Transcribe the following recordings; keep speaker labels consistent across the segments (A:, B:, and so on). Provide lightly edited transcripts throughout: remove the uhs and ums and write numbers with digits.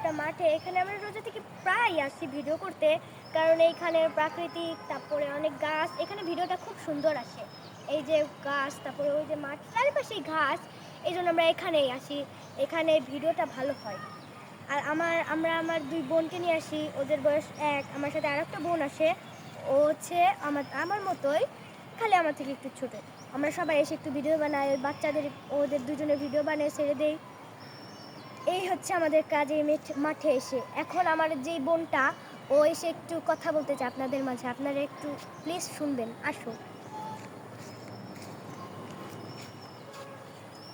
A: একটা মাঠে। এখানে আমরা রোজা থেকে প্রায় আসি ভিডিও করতে, কারণ এইখানের প্রাকৃতিক, তারপরে অনেক গাছ, এখানে ভিডিওটা খুব সুন্দর আসে। এই যে গাছ, তারপরে ওই যে মাঠ, চারিপাশেই ঘাস, এই জন্য আমরা এখানেই আসি। এখানে ভিডিওটা ভালো হয়। আর আমরা আমার 2 বোনকে নিয়ে আসি, ওদের বয়স 1। আমার সাথে আরেকটা বোন আসে, ও হচ্ছে আমার মতোই, খালি আমার থেকে একটু ছোট। আমরা সবাই এসে একটু ভিডিও বানাই, ওই বাচ্চাদের ওদের দুজনের ভিডিও বানিয়ে ছেড়ে দেই। এই হচ্ছে আমাদের কাজ এই মাঠে এসে। এখন আমার যেই বোনটা, ও এসে একটু কথা বলতে চায় আপনাদের মাঝে, আপনারা একটু প্লিজ শুনবেন, আসো।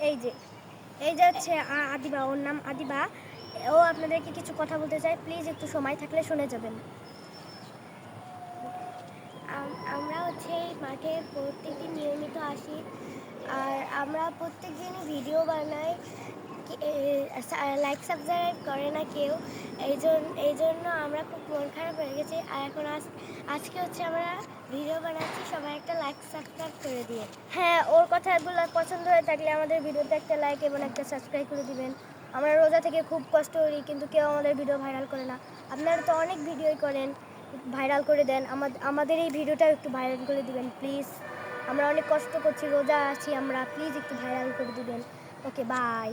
A: এই যে হচ্ছে আদিবা, ওর নাম আদিবা। ও আপনাদেরকে কিছু কথা বলতে চায়, প্লিজ একটু সময় থাকলে শুনে যাবেন। আমরা হচ্ছে এই মাঠে প্রত্যেকদিন নিয়মিত আসি, আর আমরা প্রত্যেক দিনই ভিডিও বানাই। লাইক সাবস্ক্রাইব করে না কেউ, এই জন্য আমরা খুব মন খারাপ হয়ে গেছে। আর এখন আজকে হচ্ছে আমরা ভিডিও বানাচ্ছি, সবাই একটা লাইক সাবস্ক্রাইব করে দিয়ে। হ্যাঁ, ওর কথাগুলো পছন্দ হয়ে থাকলে আমাদের ভিডিওতে একটা লাইক এবং একটা সাবস্ক্রাইব করে দিবেন। আমরা রোজা থেকে খুব কষ্ট করি, কিন্তু কেউ আমাদের ভিডিও ভাইরাল করে না। আপনারা তো অনেক ভিডিওই করেন, ভাইরাল করে দেন। আমাদের এই ভিডিওটা একটু ভাইরাল করে দিবেন প্লিজ। আমরা অনেক কষ্ট করছি, রোজা আছি আমরা, প্লিজ একটু ভাইরাল করে দিবেন। ওকে, বাই।